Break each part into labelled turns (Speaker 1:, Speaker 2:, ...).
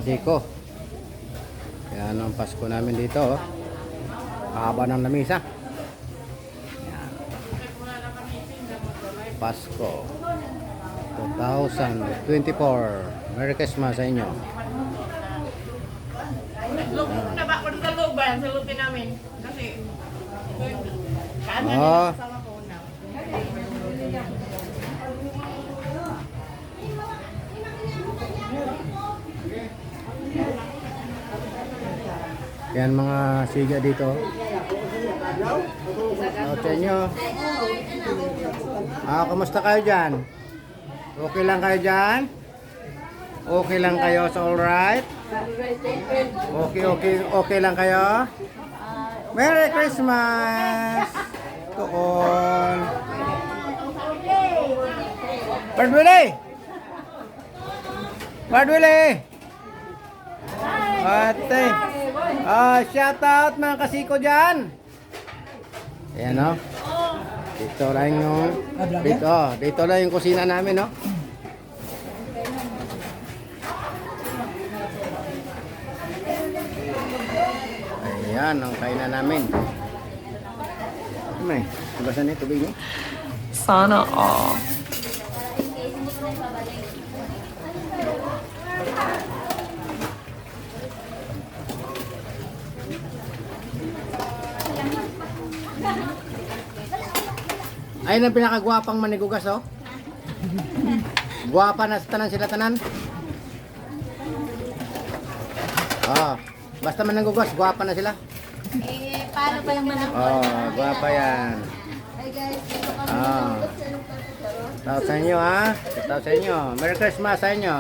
Speaker 1: kasiko. Yan ang Pasko namin dito. Oh. Haba ng lamisa. Yan. Pasko 2024. Merry Christmas sa inyo.
Speaker 2: Na ba kung sa loob ba? Sa loob din namin. Kasi kanan
Speaker 1: Oh.
Speaker 2: sama ko na.
Speaker 1: Yan mga siga dito. Sa inyo. Kamusta kayo dyan? Okay lang kayo dyan? Okay lang kayo sa alright? Okay lang kayo? Merry Christmas! To all! Bard Willie! Bard Willie! Ate! Shout out mga kasiko dyan! Ayan o. Dito lang yung dito lang yung kusina namin, no? Ayan ang kainan namin. May, basan ni tubig ni?
Speaker 2: Sana all.
Speaker 1: Ayun ang pinakagwapang manigugas, oh. Gwapa na sa tanan sila tanan. Basta manigugas, gwapa na sila.
Speaker 3: Paano ba yung manok?
Speaker 1: Gwapa yan.
Speaker 3: Hi guys, dito kami
Speaker 1: Tao sa inyo, ha? Tao sa inyo. Merry Christmas sa inyo.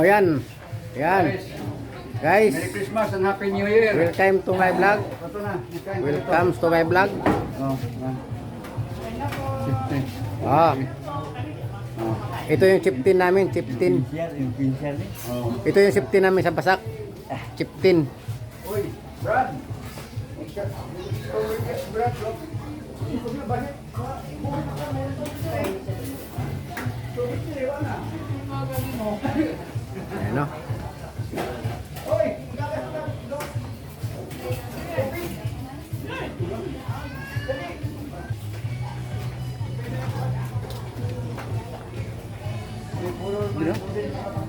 Speaker 1: Yan. Yan. Guys,
Speaker 4: Merry Christmas and Happy New Year.
Speaker 1: welcome to my vlog. Welcome to my vlog. Ito yung chiptin namin, chiptin. Ito yung chiptin namin sa Basak. Chiptin.
Speaker 4: Uy, Brad. Brad,
Speaker 1: Ayan, no?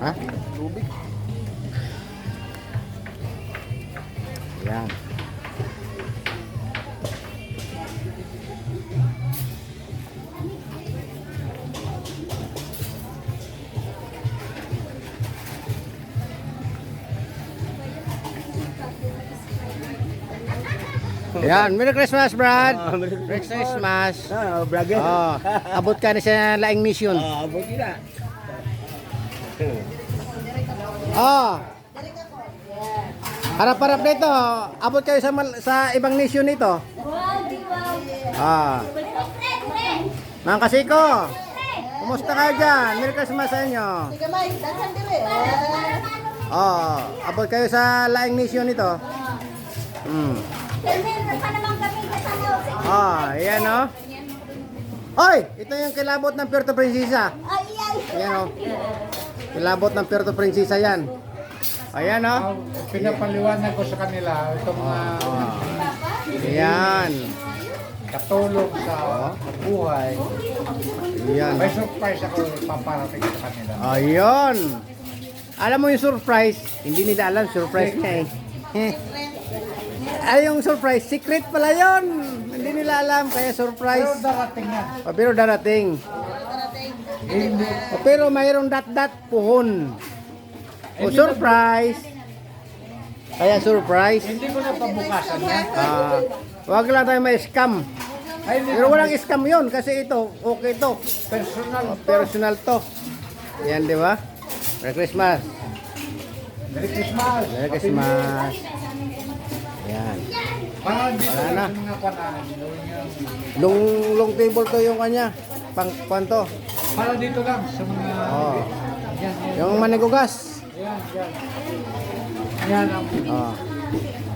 Speaker 1: Ha? Tubig. Yan. Yan, Merry Christmas, Brad. Merry Christmas.
Speaker 4: brother.
Speaker 1: Abot ka na sa laing mission.
Speaker 4: Abot kita.
Speaker 1: Harap-harap dito. Abot kayo sa ibang nation nito. Mga kasiko, kumusta kayo dyan? Merry Christmas sa inyo. Abot kayo sa laing nation nito. Ayan, oh. Oy, ito yung kilabot ng Puerto Princesa. Ayan, oh. Kilabot ng Puerto Princesa yan. Ayan, oh.
Speaker 4: Pinapaliwanag ko sa kanila itong mga
Speaker 1: Ayan.
Speaker 4: katulog sa buhay.
Speaker 1: Ayan.
Speaker 4: May surprise ako paparating sa kanila.
Speaker 1: Ayun. Alam mo yung surprise? Hindi nila alam, surprise niya eh. Ay, yung surprise, secret pala yun. Hindi nila alam, kaya surprise.
Speaker 4: Pero darating yan.
Speaker 1: Pero darating.
Speaker 4: Hindi.
Speaker 1: Pero mayroong dat-dat puhon. Surprise. Kaya surprise.
Speaker 4: Hindi ko na pabukasan yan.
Speaker 1: Huwag lang tayo may scam.
Speaker 4: Ay, hindi
Speaker 1: Pero
Speaker 4: na-
Speaker 1: walang scam yun kasi ito, okay to.
Speaker 4: personal.
Speaker 1: Personal to. Yan, di ba? Merry Christmas.
Speaker 4: Merry Christmas.
Speaker 1: Merry Christmas. Yan.
Speaker 4: Para dito
Speaker 1: Wala
Speaker 4: lang
Speaker 1: na.
Speaker 4: sa mga kwanaan.
Speaker 1: Long table to yung kanya. Pang kwanto.
Speaker 4: Para dito lang sa mga...
Speaker 1: Oh.
Speaker 4: Yan, yan.
Speaker 1: Yung manigugas.
Speaker 4: Yan, yan. Yan ang...
Speaker 1: Oh.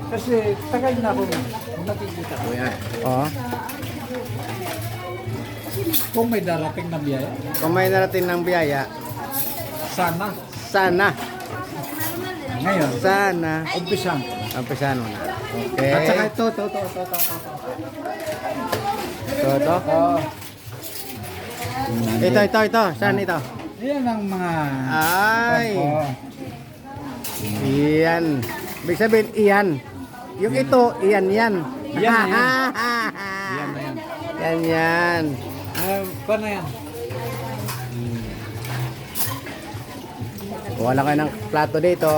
Speaker 4: Kasi tagal na ako nakikita ko yan.
Speaker 1: Oh.
Speaker 4: Kung may darating na biyaya,
Speaker 1: Kung may narating ng biyaya,
Speaker 4: sana.
Speaker 1: sana.
Speaker 4: Ngayon,
Speaker 1: Sana.
Speaker 4: umpisan.
Speaker 1: Umpisan mo na. Okay.
Speaker 4: At saka ito.
Speaker 1: Ito.
Speaker 4: Oh,
Speaker 1: Ito. Saan ito?
Speaker 4: yan ang mga...
Speaker 1: Ay.
Speaker 4: Oh.
Speaker 1: Iyan. Ibig sabihin, iyan. Yung ito, iyan yan.
Speaker 4: Yan na yan.
Speaker 1: Yan.
Speaker 4: Paano yan?
Speaker 1: Kuha lang kayo ng plato dito.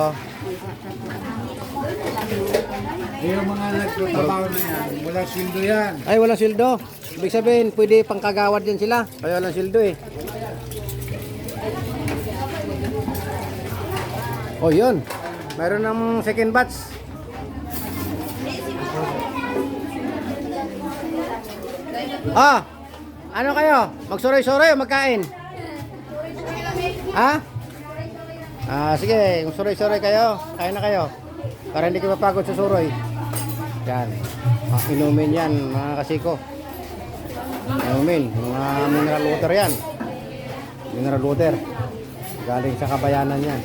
Speaker 4: Yung mga nagtatrabaho na yan, wala sweldo yan.
Speaker 1: Ay, walang sildo. Ibig sabihin, pwede pangkagawad din sila. Kaya walang sildo eh. Oh, yun. Mayroon ng second batch. Ah! Ano kayo? Magsuroy-suroy o magkain? Ha? Sige. Kung suroy-suroy kayo, kain na kayo. Para hindi kayo mapagod sa suroy. Yan. Inumin yan, mga kasiko. Inumin. Mga mineral water yan. Mineral water. Galing sa kabayanan yan.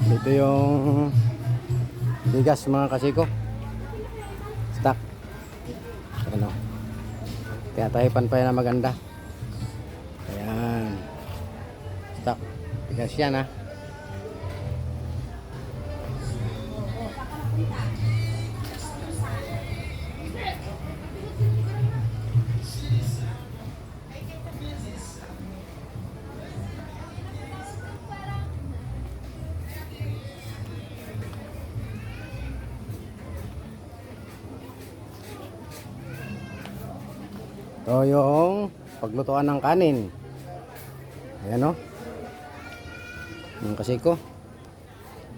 Speaker 1: Dito yung bigas mga kasiko. Stock. Ano? Kaya tahipan pa yan na maganda. Ayan. Stock. Bigas yan ha. Ito yung paglutuan ng kanin. Ayan o. Yung kasiko.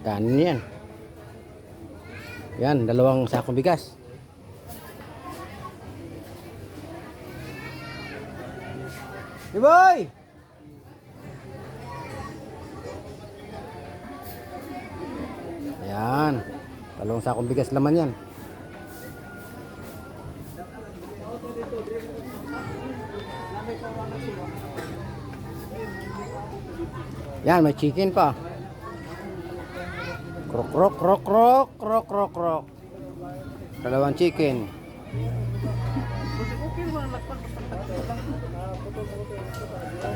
Speaker 1: Kanin yan. Yan, 2 sakong bigas. Iboy! Ayan. 2 sakong bigas laman yan. Yan, may chicken pa. Krok, krok, krok, krok, krok, krok, krok. 2 chicken.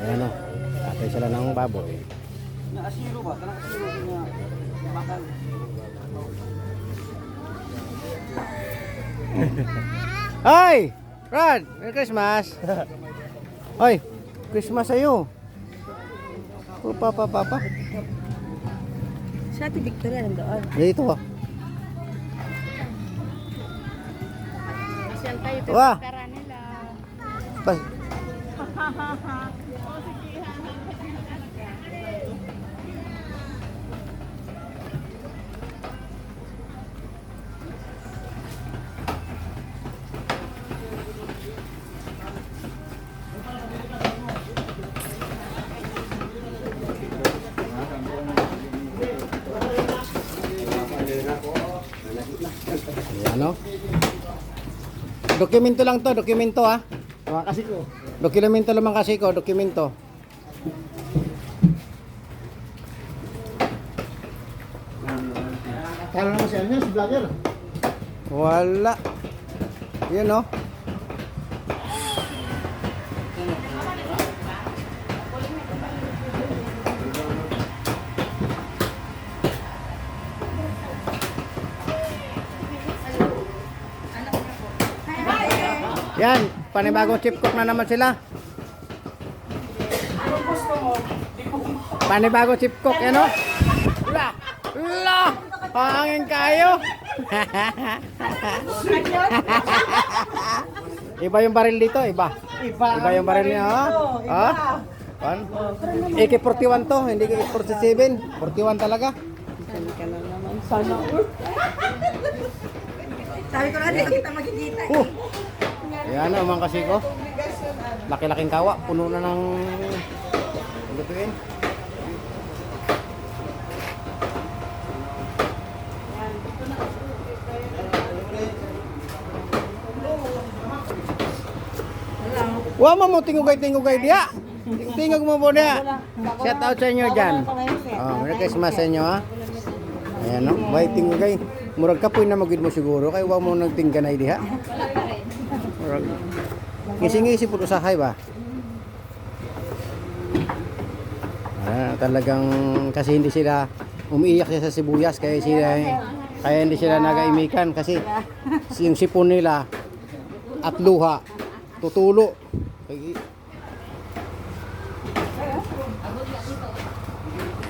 Speaker 1: Ayan o. Atay sila ng baboy. Ay! Rod! Merry Christmas! Ay! Christmas sa'yo! Papa.
Speaker 3: Sa Ate Victoria nandoon.
Speaker 1: Dito.
Speaker 2: Masyal kayo,
Speaker 1: Wah!
Speaker 2: pera nila.
Speaker 1: Bas. Ano? Dokumento lang to, dokumento ha.
Speaker 4: Mga kasi ko.
Speaker 1: Dokumento lamang kasi ko, dokumento.
Speaker 4: Kala naman si Anya, si vlogger.
Speaker 1: Wala. Yun no. Yan, panibagong chip cook na naman sila. Panibagong chip cook, yan o. La! Hangin kayo. Iba yung baril dito, iba. Iba yung baril niya, ha? Ha? Pan? AK-41 to, hindi AK-47. 41 talaga.
Speaker 3: Sabi ko na, hindi kita makikita.
Speaker 1: Ayan na, mga kasiko. Laki-laking kawa, puno na ng lutuin. Wa mo tingugay dia. Tingog mo po dia. Shout out sa inyo dyan. Oh, Merry Christmas sa inyo ha. Ayan no, way tingugay. Murag kapoy na magid mo siguro kay wa mo nagtingganay diha. Murag. Ngisi-ngisi po usahay ba? Talagang kasi hindi sila umiiyak sa sibuyas kaya hindi sila nagaimikan kasi yung sipon nila at luha tutulo.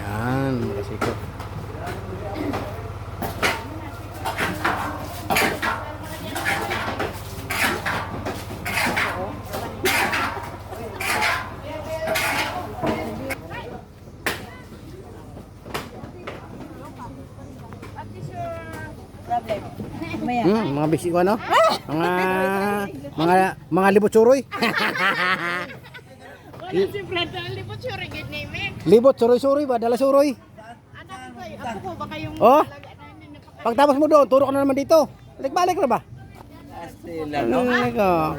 Speaker 1: Yan, kasi ko. Mga bisi ko ano? Mga libot suroy.
Speaker 2: Wala si Fred, ang libot siya rin namin.
Speaker 1: Libot suroy ba? Dala suroy.
Speaker 2: Anak ko, ako po, baka yung
Speaker 1: Oh.
Speaker 2: talaga namin napaka...
Speaker 1: Pagtapos mo doon, turo ka na naman dito. Balik na ba?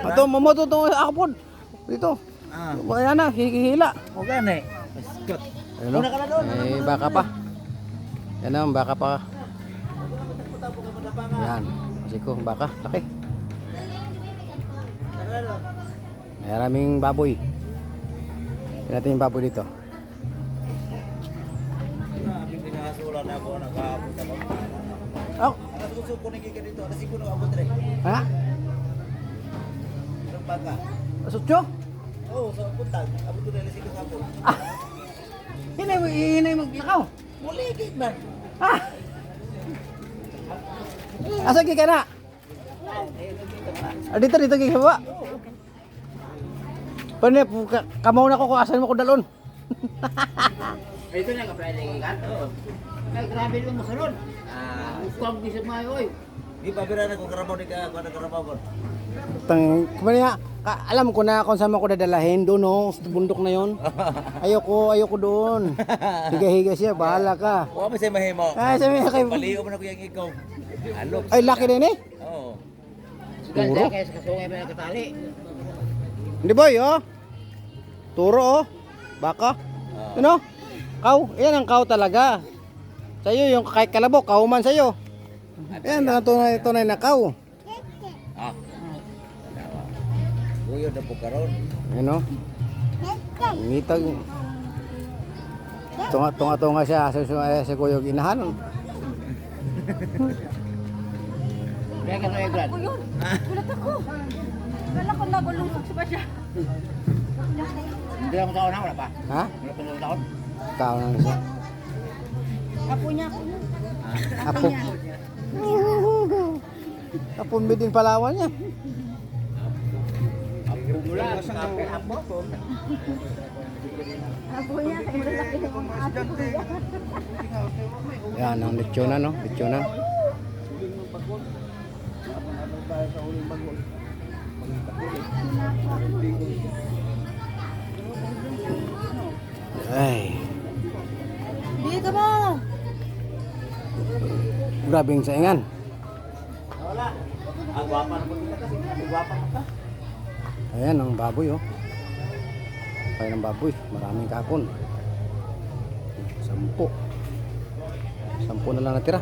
Speaker 1: Ito, mamoto to ako po. Dito. Ayan na, hihila.
Speaker 4: O gani.
Speaker 1: Ano? Baka pa. Yan na, baka pa. Yan. Kasi ko, baka. Laki. Maraming baboy. Tignan natin yung baboy dito. Oh. Ha? Asutyo?
Speaker 4: Oo, sa puntag. Abot ko na lasing ko sa po.
Speaker 1: Hinay mo lakaw.
Speaker 4: Muligid man.
Speaker 1: Ah. Asa ka na? Dito ka ba? Pane kamaw na ko kung asan mo ko dalon.
Speaker 5: Ito na ka pwede ikat. Kay grabe mo masunod. Usog di sa mayo oy.
Speaker 4: Di pa bira na ko karabaw ni ka karabaw ko.
Speaker 1: Kumanya, alam ko na kung saan mo ko dadalahin doon no, sa bundok na yon. Ayoko doon. Higa-higa siya, bahala ka.
Speaker 4: O mo say mahimo.
Speaker 1: Ay, sabi kay
Speaker 4: Paliw mo na ko yang ikaw. Ano?
Speaker 1: ay laki din eh.
Speaker 4: Oo.
Speaker 5: Ganda kay sa kasungay pa katali.
Speaker 1: Hindi boy, oh. Turo oh. Baka. Ano? Kaw, yan ang kaw talaga. Sa'yo yung kahit kalabok, kauman sa'yo. Yan, tunay na kaw.
Speaker 4: Ah. Uyo na po karon.
Speaker 1: Ano? Ngitag. Tunga siya sa kuyog inahan.
Speaker 5: Kaya ka na grad.
Speaker 3: Gulat ako. Kala ko nagulusok siya ba siya?
Speaker 5: Hindi mo taon na wala pa.
Speaker 1: Ha?
Speaker 5: Wala pa ng taon.
Speaker 1: Kaw na siya.
Speaker 3: Apo niya.
Speaker 1: Apo. Apo din Palawan niya.
Speaker 5: Mula sa apo ko.
Speaker 3: Apo niya. Kaya malaki na yung apo ko.
Speaker 1: Yan ang lechona no, lechona. Ay,
Speaker 3: Dito mo.
Speaker 1: grabing saingan.
Speaker 4: Wala. Ang gwapa na po kita kasi. Ang gwapa ka.
Speaker 1: Ayan ang baboy oh. Kaya ng baboy, maraming kapon. 10 na lang natira.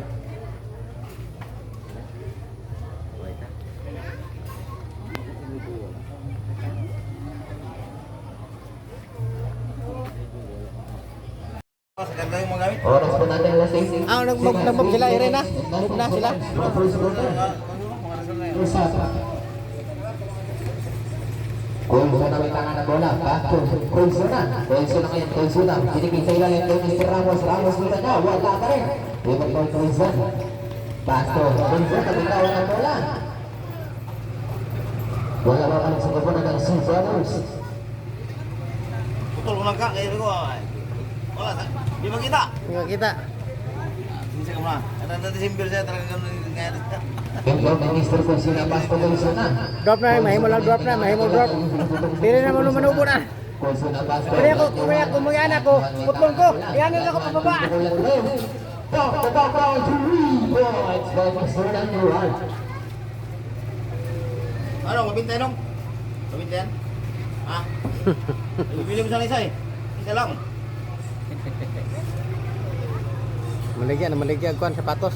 Speaker 4: Sa ganda yung mga gamit.
Speaker 6: Oras po natin alas 6.
Speaker 1: Nag-move sila, Irene ha? Move na sila.
Speaker 6: Kulso na may tangan ng bola. Kulso na ngayon. Kulso na. Sinipin sa ilalim kay Mr. Ramos. Ramos muna na. Wala pa rin. Ibig po kulso. Basto. Kulso na may tangan ng bola. Wala naman sa kapunan ng Sea Brothers.
Speaker 5: Putol ko lang ka, kaya ko. Wala, di makita.
Speaker 1: Hindi kita.
Speaker 5: Hindi ka muna. At December siya talaga ganun kaya.
Speaker 6: Inform ni Mr. Consina Pasto Consona.
Speaker 1: Drop na, mahimo lang drop na, mahimo drop. Dili na mo manubo na.
Speaker 6: Consona Pasto.
Speaker 1: Kaya ko mga anak ko, putlong ko. Iyan na ako pababa.
Speaker 6: Back 3 points by Mr. Nanduan.
Speaker 5: Ano, mabintay nung? Mabintay yan? Ha? Bibili mo sa isa eh. Isa lang.
Speaker 1: Maligyan kuan sapatos.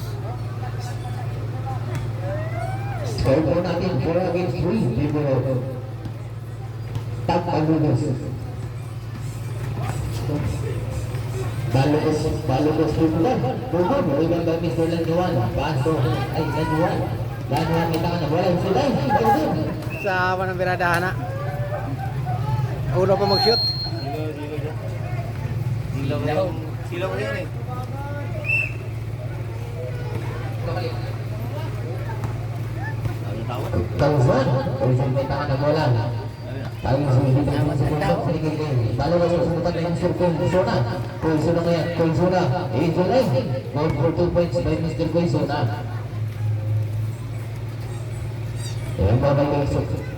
Speaker 6: Score po natin 4 against 3. Libero. Tagpaludos. Balugos Lupulan. Bugod. Ulan by Mr. Landuan. Paso. Ay, Landuan. Landuan kita ka na. Wala yung sulay. Balugod.
Speaker 1: Sa ng biradahan na. Ulo pa mag-shoot.
Speaker 5: Sila mo yan eh. Ang tawad.
Speaker 6: Tawzon. Tawzon kita ka na bola. Tayo sumunod naman sa puntong sa ligay din. Balugos sumunod ng Mr. Consona. Consona ngayon. Consona. Angel Ray. Goal for 2 points by Mr. Consona. Ayan ba kayo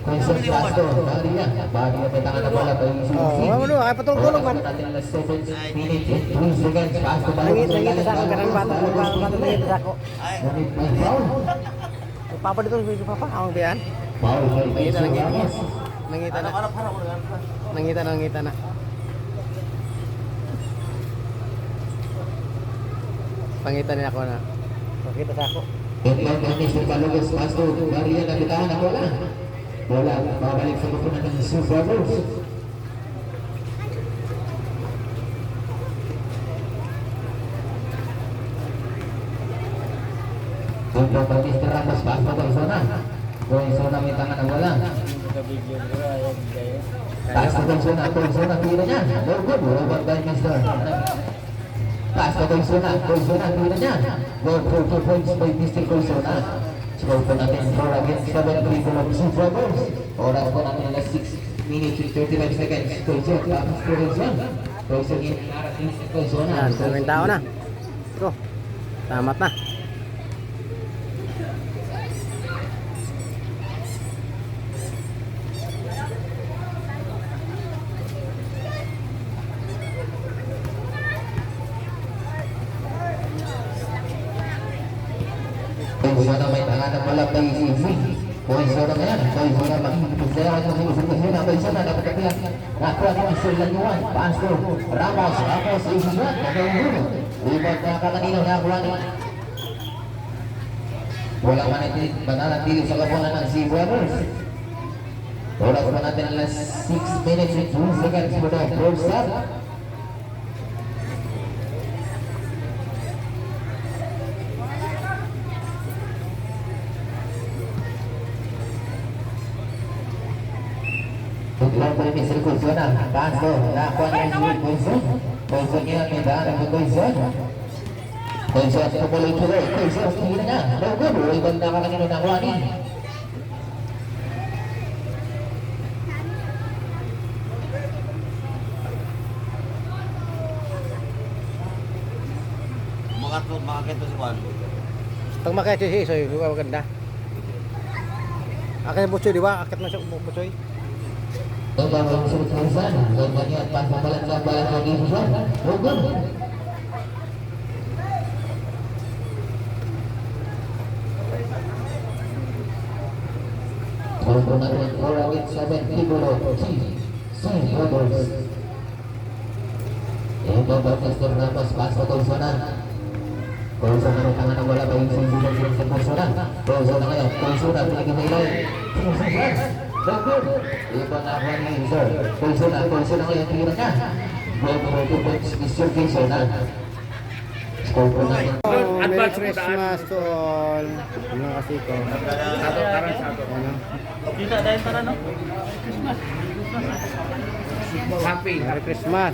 Speaker 6: Consona Pasto. Baria. Baria may tangan na bola. Tayo sumunod.
Speaker 1: Ano, ay patulog man.
Speaker 6: Natin alas 7 minutes and 2 seconds. Pasto
Speaker 1: Nangit sa ako kanang bata nangit sa ako.
Speaker 6: Ngunit may foul.
Speaker 1: Papa dito sa papa, ang biyan.
Speaker 6: Foul by
Speaker 1: Nangita na
Speaker 6: Consona Ramos.
Speaker 1: Nangita na.
Speaker 5: Harap-harap mo lang.
Speaker 1: Nangita na. Pangitan niya ako na. Pakita sa ako.
Speaker 6: Inbound by Mr. Balugos Pasto. Baria na bitahan na bola. Bola babalik sa kupunan ng Sioux Brothers. Inbound by Mr. Ramos Pasto Consona. Consona may tangan na bola. Pasto Consona tira niya. No good. Robot by Mr. Pasto Consona tira niya. Goal for 2 points by Mr. Consona. Score po natin 4 against 7 people of Sioux Brothers. Oras po natin alas 6 minutes and 35 seconds. Consona tapos po Consona. Consona yung narating si Consona.
Speaker 1: Yan, tuwing tao na. Ito. Tamat na.
Speaker 6: Consona may tangan na pala kay Izzy. Consona ngayon. Consona makikipagsayaw ng Consona. Consona dapat kapilan. Nakuha ni Mr. Lanyuan. Pasto. Ramos. Izzy yan. Nagawin. Libag na kakanino. Nakuha ni. Wala mananatili sa kapunan ng Sea Brothers. Oras pa natin alas 6 minutes and 2 seconds for the first half. Tutulang po ni Mr. Consona. Pasto. Nakuha niya si Consona. Consona ngayon. May daan ang Consona. Consona sa pumuloy tuloy. Consona sa hila niya. No good. Ibang nakakanino na kuha ni.
Speaker 5: Makakit to si Juan.
Speaker 1: Pag makaya si Soy, maganda. Akit mo di ba? Akit mo siya Busoy.
Speaker 6: Ito ba ang sulit ng San? Ganyan niya at pasabalan sa balat ng Gibson. No good. Score natin 4 against 7 people of Sea Brothers. Ito ba Mr. Ramos Pasto Consona. Consona may tangan na wala pa yung sinsilan sila sa Consona. Consona ngayon. Consona pinag-inilay. No good. Iba na ako ni Sir. Consona ngayon tira niya. Goal for 2 points Mr. Consona. Score po natin.
Speaker 1: Merry Christmas to all. Mga kasiko.
Speaker 2: Kita dahil para no?
Speaker 4: Happy.
Speaker 1: Merry Christmas.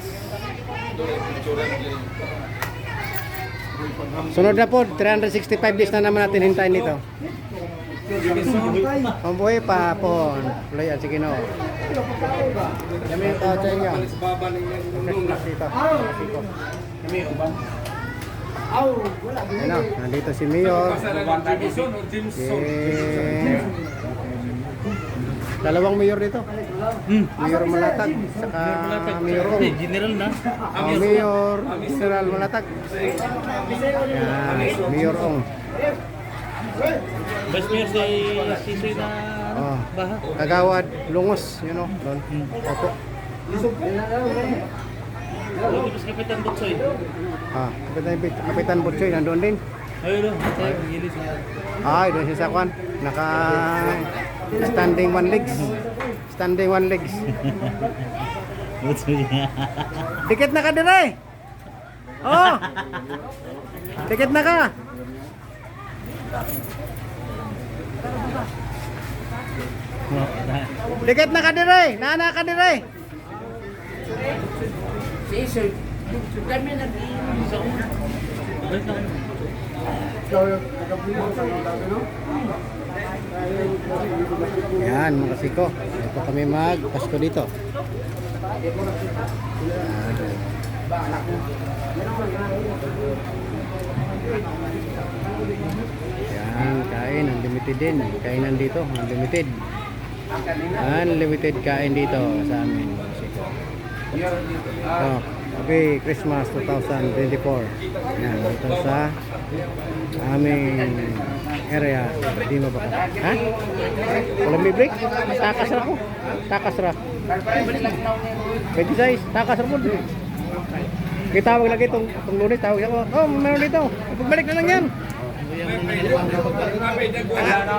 Speaker 1: Sunod na po, 365 days na naman natin hintayin dito. Pambuhay pa po. Layan, sige no. Kami yung tao sa inyo. Christmas dito. Ano, nandito si Mayor. Dalawang mayor dito. Mayor Malatag, saka Mayor Ong.
Speaker 7: General na.
Speaker 1: Mayor General Malatag. Yan, Mayor Ong.
Speaker 7: Vice Mayor si Sisoy na
Speaker 1: Oh,
Speaker 7: baha.
Speaker 1: Kagawad, Lungos, you know, doon. Opo.
Speaker 7: Lagi pa si Kapitan Butsoy.
Speaker 1: Kapitan Butchoy, nandun din.
Speaker 7: Ayun o, tayo, gilis na.
Speaker 1: Ay, doon siya sa kwan. Standing one legs. Standing one legs.
Speaker 7: Butsoy.
Speaker 1: Dikit na ka dire. Oh. Dikit na ka. Dikit na ka dire. Nana ka dire. Yan mga kasiko. Ito kami mag-Pasko dito. Yan, kain, unlimited din. Kainan dito, unlimited. Unlimited kain dito sa amin. Siko. Oh, happy Christmas 2024. Yan, dito sa aming area. Di mo ba ka? Ha? Walang may break? Takas ra ko. Takas ra. 26, takas ra po. Kitawag lagi itong lunes, tawag ako. Oh, meron dito. Pagbalik na lang yan.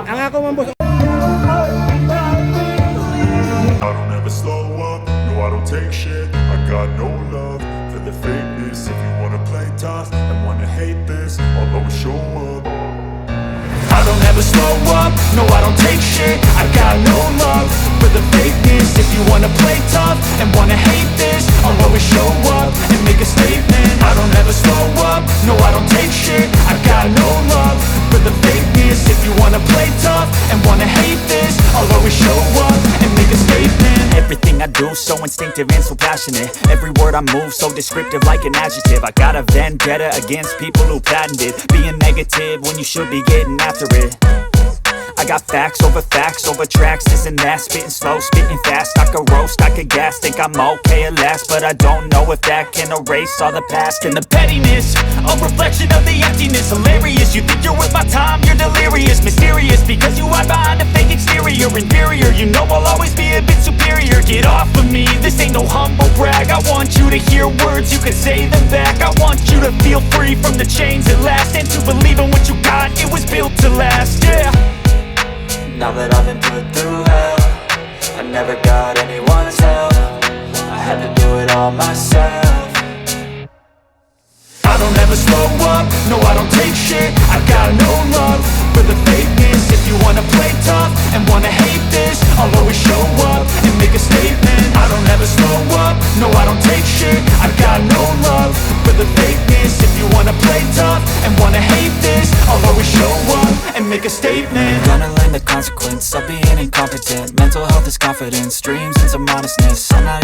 Speaker 1: Ang ako mambos.
Speaker 8: I don't ever slow up, no I don't take shit. I got no love for the fakeness. If you wanna play tough and wanna hate this, I'll always show up. I don't ever slow up, no I don't take shit. I got no love for the fakeness. If you wanna play tough and wanna hate this, I'll always show up and make a statement. I don't ever slow up, no I don't take shit. I got no love for the fakeness. If you wanna play tough and wanna hate this, I'll always show up and make a statement. Everything I do so instinctive and so passionate. Every word I move so descriptive like an adjective. I got a vendetta against people who patented being negative when you should be getting after it. I got facts over tracks, this and that. Spitting slow, spitting fast. I could roast, I could gas. Think I'm okay at last, but I don't know if that can erase all the past. And the pettiness, a reflection of the emptiness. Hilarious, you think you're worth my time, you're delirious. Mysterious, because you hide behind a fake exterior. Inferior, you know I'll always be a bit superior. Get off of me, this ain't no humble brag. I want you to hear words, you can say them back. I want you to feel free from the chains at last, and to believe in what you got, it was built to last, yeah. Now that I've been put through hell, I never got anyone's help. I had to do it all myself. I don't ever slow up, no I don't take shit. I got no love for the fakeness. If you wanna play tough and wanna hate this, I'll always show up and make a statement. I don't ever slow up, no I don't take shit. I got no love for the fakeness. If you wanna play tough and wanna hate this, I'll always show up and make a statement. Gonna learn the consequence of being incompetent. Mental health is confidence, dreams and some modestness. I'm not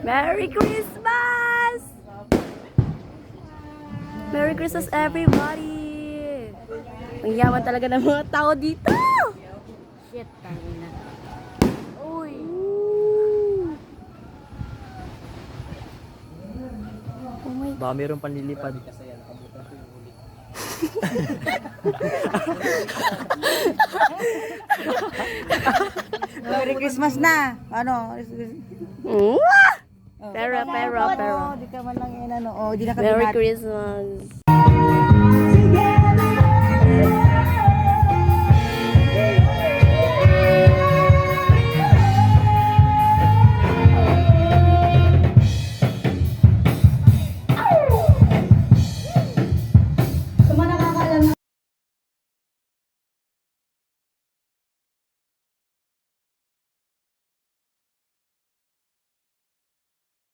Speaker 3: Merry Christmas! Merry Christmas, everybody! Ang yaman talaga ng mga tao dito! Shit, tangina. Uy! Oh my
Speaker 7: Baka meron panlilipad.
Speaker 9: Merry Christmas na. Ano?
Speaker 3: Mwah! Pero.
Speaker 9: Di ka man lang yan, ano. Oh, di na kami
Speaker 3: Merry
Speaker 9: lahat.
Speaker 3: Christmas!